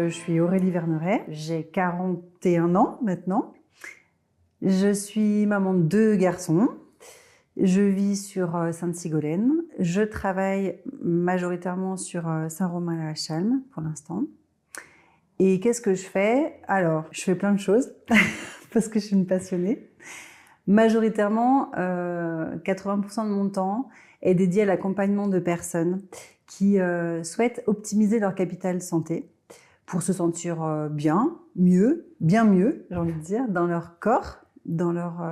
je suis Aurélie Verneret, j'ai 41 ans maintenant. Je suis maman de 2 garçons. Je vis sur Sainte-Sigolène. Je travaille majoritairement sur Saint-Romain-la-Chalme pour l'instant. Et qu'est-ce que je fais? Alors, je fais plein de choses parce que je suis une passionnée. Majoritairement, 80% de mon temps est dédié à l'accompagnement de personnes qui souhaitent optimiser leur capital santé pour se sentir bien mieux, j'ai envie de dire, dans leur corps, dans leur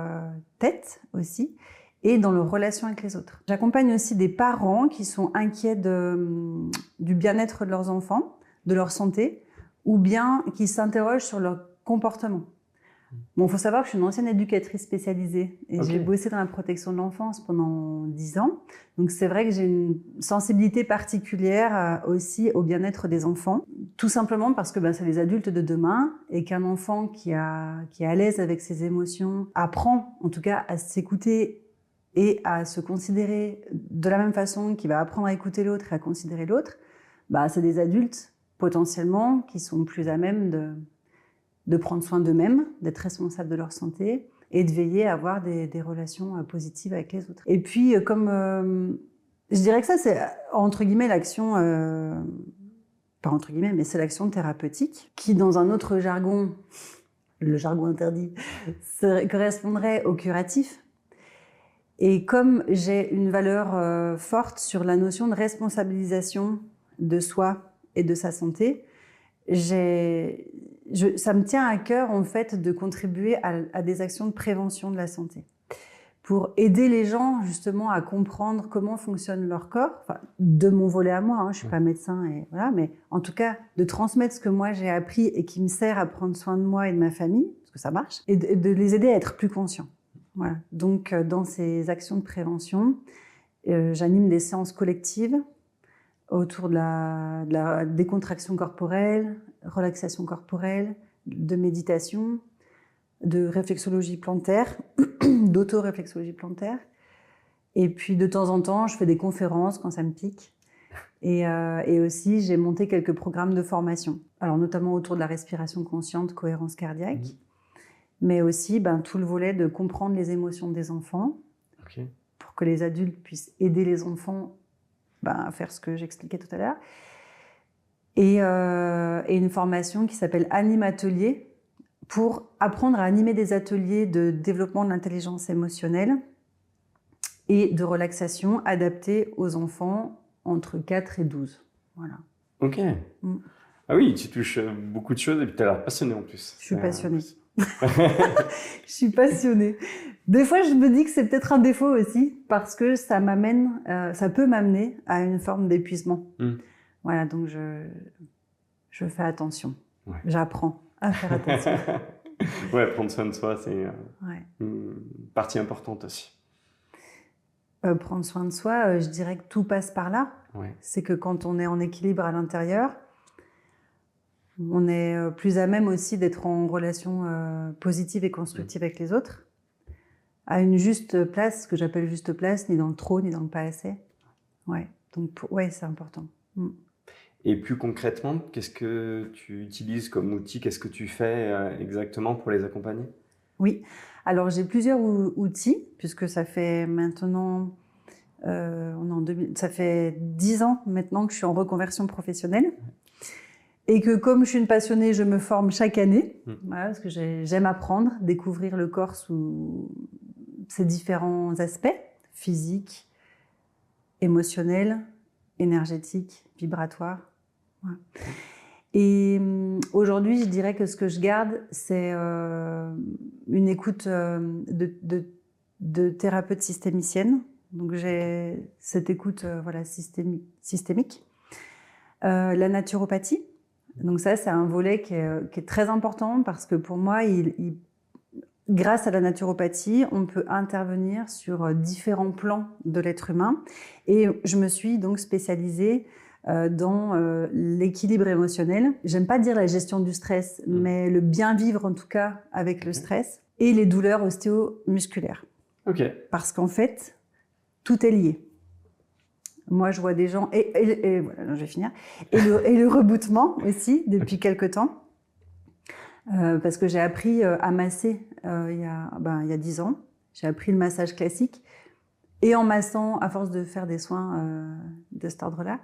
tête aussi, et dans leurs relations avec les autres. J'accompagne aussi des parents qui sont inquiets du bien-être de leurs enfants, de leur santé, ou bien qui s'interrogent sur leur comportement. Bon, il faut savoir que je suis une ancienne éducatrice spécialisée et j'ai bossé dans la protection de l'enfance pendant 10 ans. Donc c'est vrai que j'ai une sensibilité particulière aussi au bien-être des enfants. Tout simplement parce que c'est les adultes de demain et qu'un enfant qui est à l'aise avec ses émotions apprend en tout cas à s'écouter et à se considérer de la même façon qu'il va apprendre à écouter l'autre et à considérer l'autre, c'est des adultes potentiellement qui sont plus à même de prendre soin d'eux-mêmes, d'être responsables de leur santé et de veiller à avoir des relations positives avec les autres. Et puis, je dirais que ça, c'est entre guillemets l'action, pas entre guillemets, mais c'est l'action thérapeutique qui, dans un autre jargon, le jargon interdit, correspondrait au curatif. Et comme j'ai une valeur forte sur la notion de responsabilisation de soi et de sa santé, ça me tient à cœur en fait de contribuer à des actions de prévention de la santé pour aider les gens justement à comprendre comment fonctionne leur corps, de mon volet à moi, je suis pas médecin et voilà, mais en tout cas de transmettre ce que moi j'ai appris et qui me sert à prendre soin de moi et de ma famille, parce que ça marche, et de les aider à être plus conscients. Voilà. Donc dans ces actions de prévention, j'anime des séances collectives autour de la décontraction corporelle, relaxation corporelle, de méditation, de réflexologie plantaire, d'auto-réflexologie plantaire. Et puis de temps en temps, je fais des conférences quand ça me pique. Et aussi, j'ai monté quelques programmes de formation. Alors notamment autour de la respiration consciente, cohérence cardiaque, mais aussi tout le volet de comprendre les émotions des enfants, pour que les adultes puissent aider les enfants à faire ce que j'expliquais tout à l'heure. Et une formation qui s'appelle Animatelier pour apprendre à animer des ateliers de développement de l'intelligence émotionnelle et de relaxation adaptés aux enfants entre 4 et 12. Voilà. Ok. Ah oui, tu touches beaucoup de choses et puis tu as l'air passionnée en plus. Je suis passionnée. Je suis passionnée. Des fois, je me dis que c'est peut-être un défaut aussi parce que ça peut m'amener à une forme d'épuisement. Voilà, donc je fais attention. J'apprends à faire attention. Prendre soin de soi, c'est une partie importante aussi. Prendre soin de soi, je dirais que tout passe par là. C'est que quand on est en équilibre à l'intérieur, on est plus à même aussi d'être en relation positive et constructive avec les autres, à une juste place, ce que j'appelle juste place, ni dans le trop, ni dans le pas assez. Donc c'est important. Et plus concrètement, qu'est-ce que tu utilises comme outil? Qu'est-ce que tu fais exactement pour les accompagner? Oui, alors j'ai plusieurs outils, puisque ça fait maintenant, ça fait 10 ans maintenant que je suis en reconversion professionnelle. Et que comme je suis une passionnée, je me forme chaque année, parce que j'aime apprendre, découvrir le corps sous ses différents aspects, physiques, émotionnels, énergétiques, vibratoires. Et aujourd'hui, je dirais que ce que je garde, c'est une écoute de thérapeute systémicienne. Donc j'ai cette écoute systémique. La naturopathie. Donc ça, c'est un volet qui est très important parce que pour moi, grâce à la naturopathie, on peut intervenir sur différents plans de l'être humain. Et je me suis donc spécialisée dans l'équilibre émotionnel. J'aime pas dire la gestion du stress, mais le bien vivre en tout cas avec le stress et les douleurs ostéomusculaires. Parce qu'en fait, tout est lié. Moi, je vois des gens, et voilà, je vais finir, et le rebootement aussi, depuis quelques temps, parce que j'ai appris à masser il y a 10 ans. J'ai appris le massage classique, et en massant, à force de faire des soins de cet ordre-là,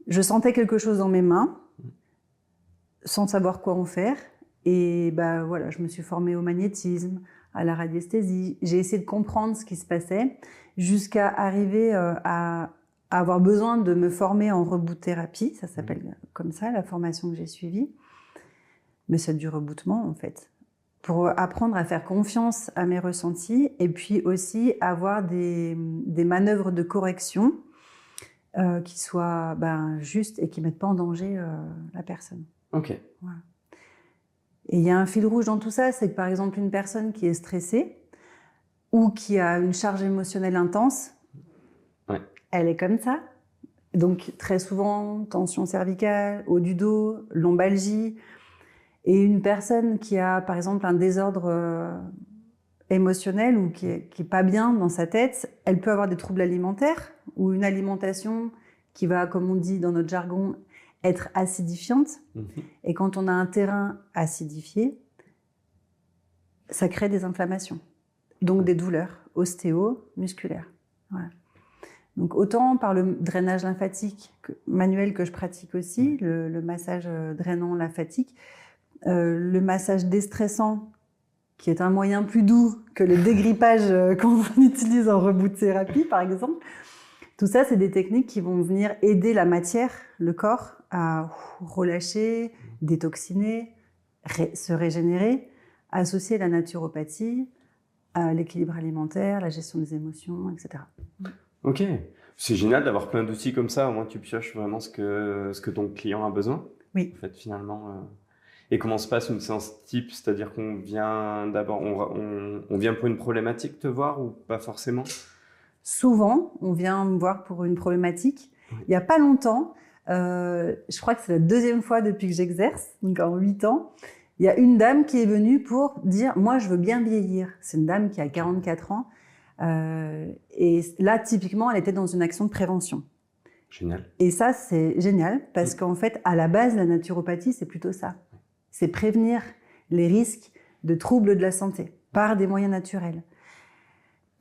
je sentais quelque chose dans mes mains, sans savoir quoi en faire, et voilà, je me suis formée au magnétisme, à la radiesthésie. J'ai essayé de comprendre ce qui se passait, jusqu'à arriver à avoir besoin de me former en reboot-thérapie, ça s'appelle comme ça, la formation que j'ai suivie. Mais c'est du rebootement, en fait. Pour apprendre à faire confiance à mes ressentis, et puis aussi avoir des manœuvres de correction qui soient justes et qui ne mettent pas en danger la personne. Ok. Voilà. Et il y a un fil rouge dans tout ça, c'est que par exemple, une personne qui est stressée ou qui a une charge émotionnelle intense, elle est comme ça. Donc très souvent, tension cervicale, haut du dos, lombalgie. Et une personne qui a par exemple un désordre émotionnel ou qui est pas bien dans sa tête, elle peut avoir des troubles alimentaires ou une alimentation qui va, comme on dit dans notre jargon, être acidifiante. Et quand on a un terrain acidifié, ça crée des inflammations, donc des douleurs ostéo-musculaires. Voilà. Donc autant par le drainage lymphatique manuel que je pratique aussi, le massage drainant lymphatique, le massage déstressant, qui est un moyen plus doux que le dégrippage qu'on utilise en reboot thérapie, par exemple. Tout ça, c'est des techniques qui vont venir aider la matière, le corps, à relâcher, détoxiner, se régénérer, associer la naturopathie à l'équilibre alimentaire, la gestion des émotions, etc. Ok, c'est génial d'avoir plein d'outils comme ça, au moins tu pioches vraiment ce que ton client a besoin. Oui. En fait, finalement. Et comment se passe une séance type? C'est-à-dire qu'on vient d'abord, on vient pour une problématique te voir ou pas forcément? Souvent, on vient me voir pour une problématique. Il n'y a pas longtemps, je crois que c'est la deuxième fois depuis que j'exerce, donc en 8 ans, il y a une dame qui est venue pour dire « moi, je veux bien vieillir ». C'est une dame qui a 44 ans. Et là, typiquement, elle était dans une action de prévention. Génial. Et ça, c'est génial parce qu'en fait, à la base, la naturopathie, c'est plutôt ça. C'est prévenir les risques de troubles de la santé par des moyens naturels.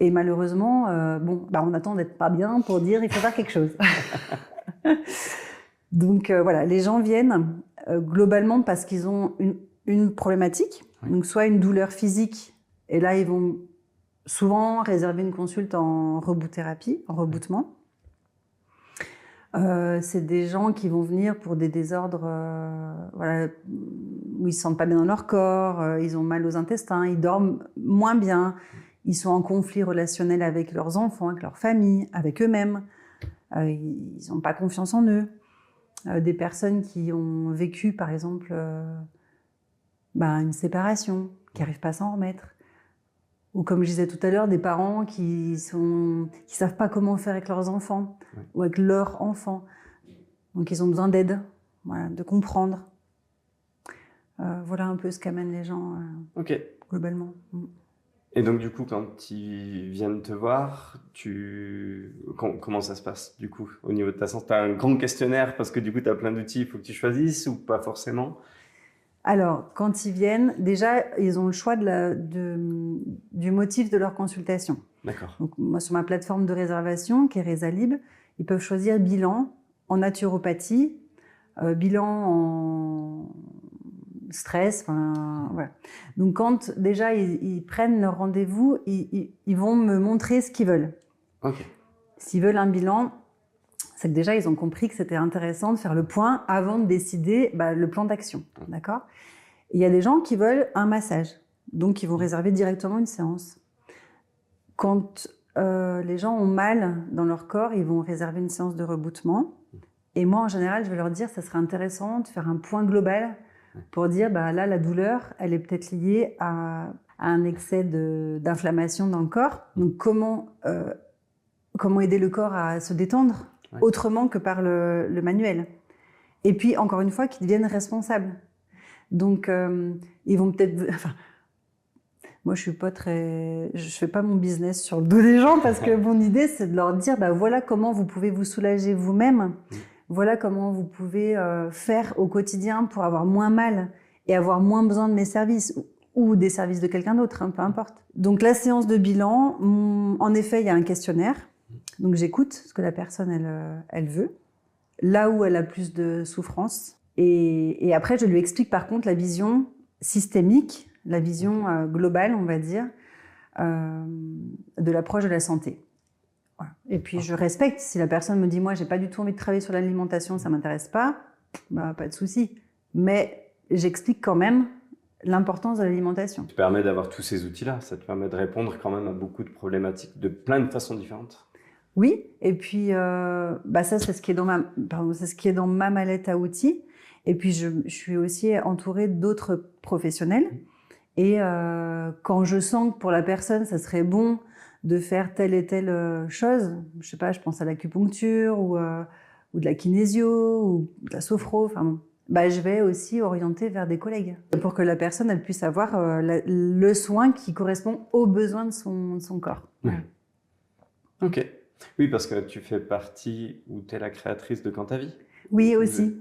Et malheureusement, on attend d'être pas bien pour dire il faut faire quelque chose. Donc voilà, les gens viennent globalement parce qu'ils ont une problématique, donc soit une douleur physique, et là ils vont souvent réserver une consulte en reboot-thérapie, en rebootement. C'est des gens qui vont venir pour des désordres où ils se sentent pas bien dans leur corps, ils ont mal aux intestins, ils dorment moins bien, ils sont en conflit relationnel avec leurs enfants, avec leur famille, avec eux-mêmes, ils n'ont pas confiance en eux. Des personnes qui ont vécu par exemple une séparation, qui n'arrivent pas à s'en remettre. Ou comme je disais tout à l'heure, des parents qui savent pas comment faire avec leurs enfants ou avec leurs enfants. Donc ils ont besoin d'aide, de comprendre. Voilà un peu ce qu'amènent les gens globalement. Et donc du coup, quand ils viennent te voir, comment ça se passe du coup au niveau de ta santé? Tu as un grand questionnaire parce que du coup tu as plein d'outils, il faut que tu choisisses ou pas forcément? Alors, quand ils viennent, déjà, ils ont le choix du motif de leur consultation. D'accord. Donc, moi, sur ma plateforme de réservation, qui est Rezalib, ils peuvent choisir bilan en naturopathie, bilan en stress, voilà. Donc, quand déjà ils prennent leur rendez-vous, ils vont me montrer ce qu'ils veulent. Ok. S'ils veulent un bilan, c'est que déjà, ils ont compris que c'était intéressant de faire le point avant de décider le plan d'action. D'accord ? Il y a des gens qui veulent un massage, donc ils vont réserver directement une séance. Quand les gens ont mal dans leur corps, ils vont réserver une séance de rebootement. Et moi, en général, je vais leur dire ça serait intéressant de faire un point global pour dire là, la douleur, elle est peut-être liée à un excès d'inflammation dans le corps. Donc, comment aider le corps à se détendre autrement que par le manuel. Et puis, encore une fois, qu'ils deviennent responsables. Donc, ils vont peut-être... Moi, je fais pas mon business sur le dos des gens parce que mon idée, c'est de leur dire, voilà comment vous pouvez vous soulager vous-même. Voilà comment vous pouvez faire au quotidien pour avoir moins mal et avoir moins besoin de mes services ou des services de quelqu'un d'autre, peu importe. Donc, la séance de bilan, en effet, il y a un questionnaire. Donc, j'écoute ce que la personne, elle veut, là où elle a plus de souffrance. Et après, je lui explique par contre la vision systémique, la vision globale, on va dire, de l'approche de la santé. Voilà. Et puis, je respecte. Si la personne me dit, moi, j'ai pas du tout envie de travailler sur l'alimentation, ça m'intéresse pas, pas de souci. Mais j'explique quand même l'importance de l'alimentation. Ça te permet d'avoir tous ces outils-là. Ça te permet de répondre quand même à beaucoup de problématiques de plein de façons différentes. Oui, et puis ça, c'est ce qui est dans ma mallette à outils. Et puis, je suis aussi entourée d'autres professionnels. Et quand je sens que pour la personne, ça serait bon de faire telle et telle chose, je sais pas, je pense à l'acupuncture ou de la kinésio ou de la sophro, je vais aussi orienter vers des collègues pour que la personne elle puisse avoir le soin qui correspond aux besoins de son corps. Ouais. Ok. Oui, parce que tu fais partie ou tu es la créatrice de Quand ta vie. Oui, aussi.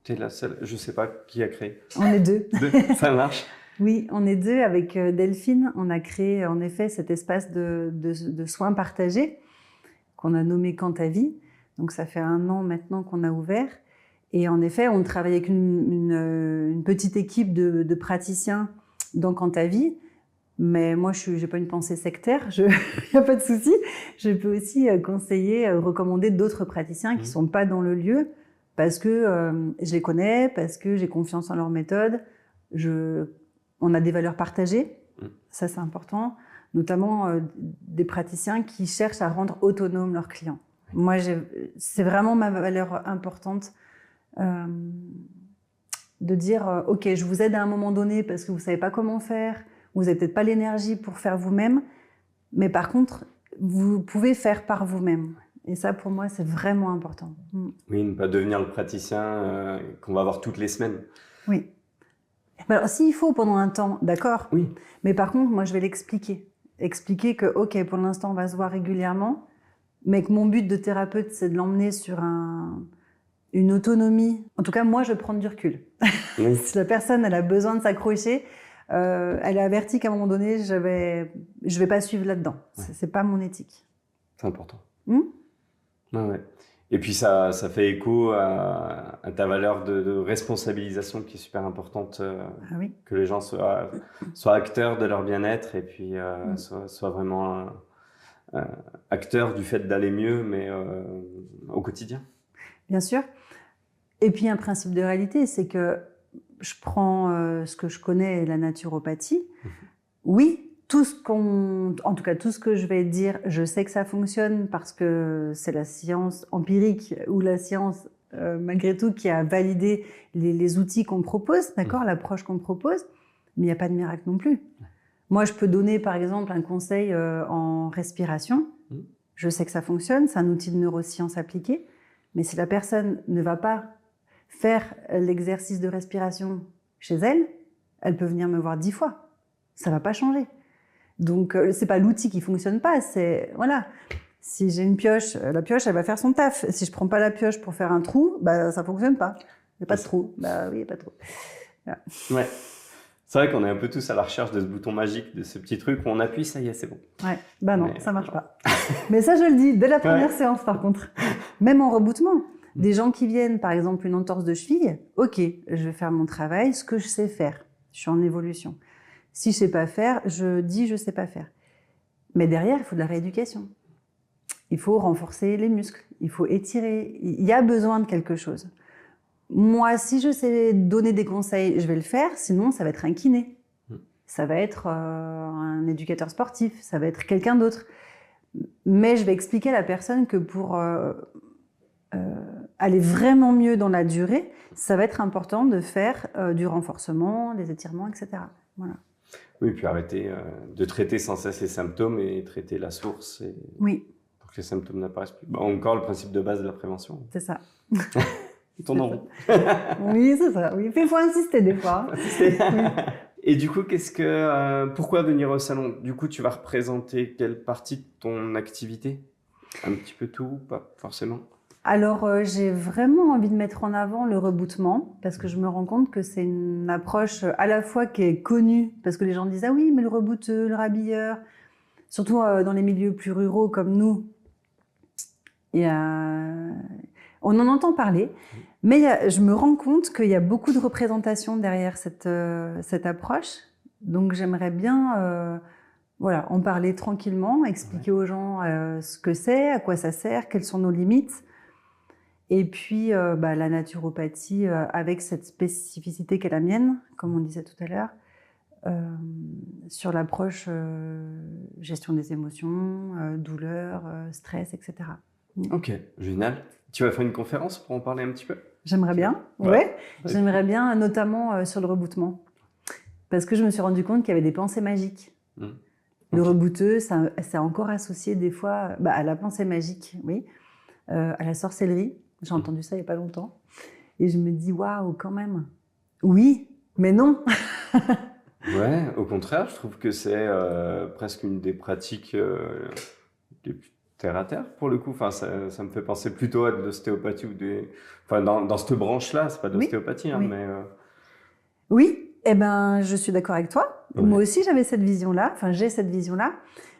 Tu es la seule, je ne sais pas qui a créé. On est deux. Ça marche. Oui, on est deux avec Delphine. On a créé en effet cet espace de soins partagés qu'on a nommé Quand ta vie. Donc ça fait 1 an maintenant qu'on a ouvert. Et en effet, on travaille avec une petite équipe de praticiens dans Quand ta vie. Mais moi, je n'ai pas une pensée sectaire, il n'y a pas de souci. Je peux aussi conseiller, recommander d'autres praticiens qui ne sont pas dans le lieu parce que je les connais, parce que j'ai confiance en leur méthode. On a des valeurs partagées, ça c'est important, notamment des praticiens qui cherchent à rendre autonomes leurs clients. Moi, c'est vraiment ma valeur importante de dire « Ok, je vous aide à un moment donné parce que vous ne savez pas comment faire, vous n'avez peut-être pas l'énergie pour faire vous-même, mais par contre, vous pouvez faire par vous-même. » Et ça, pour moi, c'est vraiment important. Oui, ne pas devenir le praticien qu'on va voir toutes les semaines. Oui. Alors, s'il faut pendant un temps, d'accord. Oui. Mais par contre, moi, je vais l'expliquer. Expliquer que, ok, pour l'instant, on va se voir régulièrement, mais que mon but de thérapeute, c'est de l'emmener sur une autonomie. En tout cas, moi, je vais prendre du recul. Oui. Si la personne, elle a besoin de s'accrocher, elle est avertie qu'à un moment donné, je vais pas suivre là-dedans. Ouais. C'est pas mon éthique. C'est important. Ouais. Et puis ça fait écho à ta valeur de responsabilisation qui est super importante, oui. Que les gens soient acteurs de leur bien-être et puis soient vraiment acteurs du fait d'aller mieux, mais au quotidien. Bien sûr. Et puis un principe de réalité, c'est que je prends ce que je connais, la naturopathie. Oui, en tout cas, tout ce que je vais dire, je sais que ça fonctionne parce que c'est la science empirique ou la science, malgré tout, qui a validé les outils qu'on propose, d'accord, l'approche qu'on propose, mais il n'y a pas de miracle non plus. Moi, je peux donner, par exemple, un conseil en respiration. Je sais que ça fonctionne, c'est un outil de neurosciences appliquée, mais si la personne ne va pas faire l'exercice de respiration chez elle, elle peut venir me voir 10 fois. Ça ne va pas changer. Donc, c'est pas l'outil qui fonctionne pas, c'est, voilà. Si j'ai une pioche, la pioche, elle va faire son taf. Si je prends pas la pioche pour faire un trou, ça fonctionne pas. Il n'y a pas de trou. Oui, il n'y a pas de trou. Voilà. Ouais. C'est vrai qu'on est un peu tous à la recherche de ce bouton magique, de ce petit truc où on appuie, ça y est, c'est bon. Ouais. Non, ça marche pas. Mais ça, je le dis dès la première séance, par contre. Même en rebootement. Des gens qui viennent, par exemple, une entorse de cheville, ok, je vais faire mon travail, ce que je sais faire. Je suis en évolution. Si je sais pas faire, je dis je sais pas faire. Mais derrière, il faut de la rééducation. Il faut renforcer les muscles, il faut étirer. Il y a besoin de quelque chose. Moi, si je sais donner des conseils, je vais le faire. Sinon, ça va être un kiné. Ça va être un éducateur sportif. Ça va être quelqu'un d'autre. Mais je vais expliquer à la personne que pour aller vraiment mieux dans la durée, ça va être important de faire du renforcement, des étirements, etc. Voilà. Oui, puis arrêter de traiter sans cesse les symptômes et traiter la source. Oui. Pour que les symptômes n'apparaissent plus. Encore le principe de base de la prévention. C'est ça. Ton nom. Oui, c'est ça. Oui. Il faut insister des fois. Insister. Oui. Et du coup, pourquoi venir au salon? Du coup, tu vas représenter quelle partie de ton activité? Un petit peu tout, pas forcément. Alors, j'ai vraiment envie de mettre en avant le rebootement parce que je me rends compte que c'est une approche à la fois qui est connue parce que les gens disent ah oui, mais le rebooteux, le rhabilleur, surtout dans les milieux plus ruraux comme nous, on en entend parler, mais je me rends compte qu'il y a beaucoup de représentations derrière cette approche. Donc, j'aimerais bien en parler tranquillement, expliquer aux gens ce que c'est, à quoi ça sert, quelles sont nos limites. Et puis, la naturopathie, avec cette spécificité qu'est la mienne, comme on disait tout à l'heure, sur l'approche gestion des émotions, douleur, stress, etc. Ok, génial. Tu vas faire une conférence pour en parler un petit peu? J'aimerais bien, J'aimerais bien, notamment sur le rebootement. Parce que je me suis rendu compte qu'il y avait des pensées magiques. Le rebooteux, c'est encore associé des fois à la pensée magique, oui, à la sorcellerie. J'ai entendu ça il n'y a pas longtemps. Et je me dis, waouh, quand même. Oui, mais non. Ouais, au contraire, je trouve que c'est presque une des pratiques les plus terre à terre pour le coup. Enfin, ça me fait penser plutôt à de l'ostéopathie enfin, dans cette branche-là, c'est pas de l'ostéopathie, hein, mais. Oui, je suis d'accord avec toi. Ouais. Moi aussi, j'ai cette vision-là.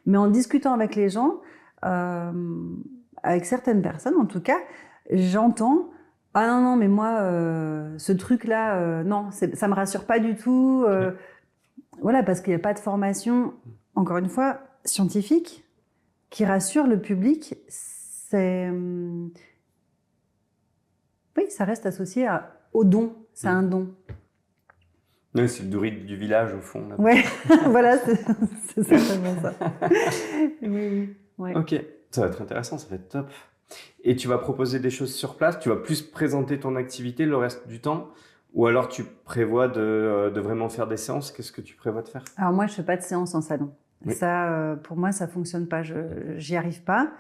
Mais en discutant avec les gens, avec certaines personnes en tout cas, j'entends « Ah non, mais moi, ce truc-là, non, ça me rassure pas du tout. » Voilà, parce qu'il n'y a pas de formation, encore une fois, scientifique, qui rassure le public. Oui, ça reste associé au don. C'est un don. Oui, c'est le druide du village, au fond. Oui, voilà, c'est certainement ça. Oui. Ok, ça va être intéressant, ça va être top. Et tu vas proposer des choses sur place? Tu vas plus présenter ton activité le reste du temps? Ou alors tu prévois de vraiment faire des séances? Qu'est-ce que tu prévois de faire? Alors moi, je ne fais pas de séance en salon. Oui. Ça, pour moi, ça ne fonctionne pas. J'y arrive pas.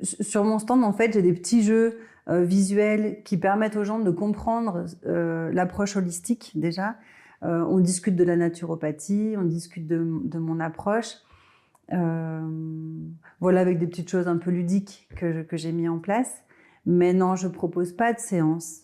Sur mon stand, en fait, j'ai des petits jeux visuels qui permettent aux gens de comprendre l'approche holistique déjà. On discute de la naturopathie, on discute de mon approche. Voilà, avec des petites choses un peu ludiques que j'ai mis en place. Mais non, je propose pas de séance.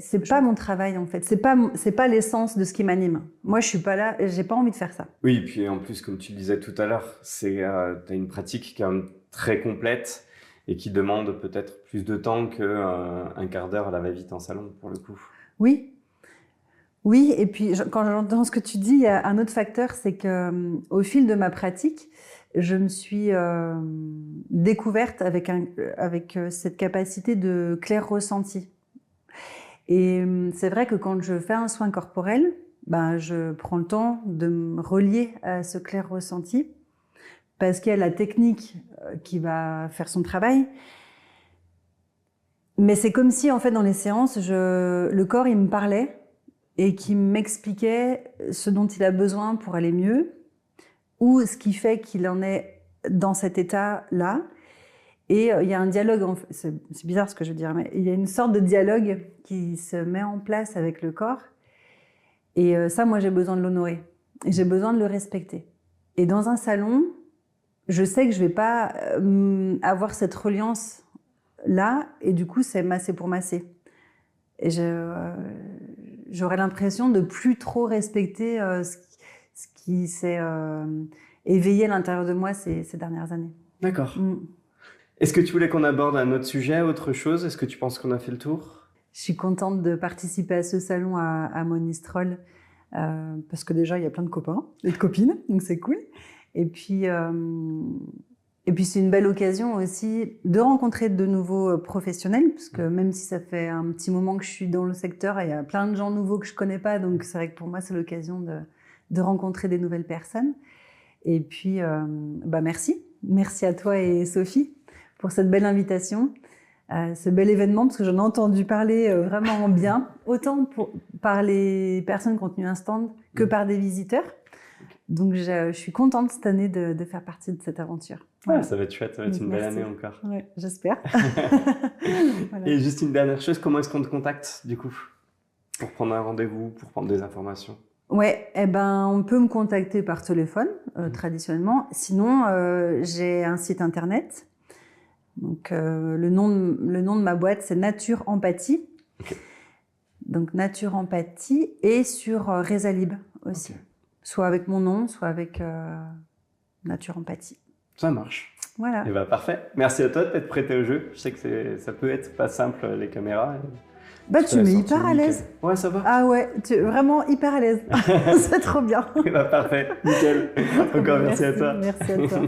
C'est pas mon travail en fait. C'est pas l'essence de ce qui m'anime. Moi, je suis pas là. J'ai pas envie de faire ça. Oui, et puis en plus, comme tu le disais tout à l'heure, t'as une pratique quand même très complète et qui demande peut-être plus de temps qu'un quart d'heure à la va-vite en salon pour le coup. Oui, et puis quand j'entends ce que tu dis, il y a un autre facteur, c'est que au fil de ma pratique, je me suis découverte avec cette capacité de clair ressenti. Et c'est vrai que quand je fais un soin corporel, je prends le temps de me relier à ce clair ressenti parce qu'il y a la technique qui va faire son travail. Mais c'est comme si, en fait, dans les séances, le corps, il me parlait et qui m'expliquait ce dont il a besoin pour aller mieux ou ce qui fait qu'il en est dans cet état-là. Et il y a un dialogue, c'est bizarre ce que je veux dire, mais il y a une sorte de dialogue qui se met en place avec le corps. Et ça, moi, j'ai besoin de l'honorer. Et j'ai besoin de le respecter. Et dans un salon, je sais que je ne vais pas avoir cette reliance-là, et du coup, c'est masser pour masser. Et j'aurais l'impression de plus trop respecter ce qui s'est éveillé à l'intérieur de moi ces dernières années. D'accord. Est-ce que tu voulais qu'on aborde un autre sujet, autre chose? Est-ce que tu penses qu'on a fait le tour? Je suis contente de participer à ce salon à Monistrol parce que déjà, il y a plein de copains et de copines, donc c'est cool. Et puis c'est une belle occasion aussi de rencontrer de nouveaux professionnels, parce que même si ça fait un petit moment que je suis dans le secteur, il y a plein de gens nouveaux que je ne connais pas, donc c'est vrai que pour moi, c'est l'occasion de rencontrer des nouvelles personnes. Et puis, merci. Merci à toi et Sophie pour cette belle invitation, ce bel événement, parce que j'en ai entendu parler vraiment bien, autant par les personnes qui ont tenu un stand que par des visiteurs. Donc, je suis contente cette année de faire partie de cette aventure. Voilà. Ça va être chouette, ça va être une belle année encore. Oui, j'espère. Voilà. Et juste une dernière chose, comment est-ce qu'on te contacte du coup? Pour prendre un rendez-vous, pour prendre des informations? Ouais, eh ben, on peut me contacter par téléphone, traditionnellement. Sinon, j'ai un site internet. Donc, le nom de ma boîte, c'est Nature Empathie. Ok. Donc, Nature Empathie et sur Resalib aussi. Ok. Soit avec mon nom, soit avec Nature Empathie. Ça marche. Voilà. Et bah parfait. Merci à toi de t'être prêté au jeu. Je sais que ça peut être pas simple les caméras. Bah, tu l'as m'es sorti hyper à nickel. l'aise. Ouais, ça va. Ah ouais, tu es vraiment hyper à l'aise. C'est trop bien. Et bah parfait, nickel. Encore merci à toi. Merci à toi.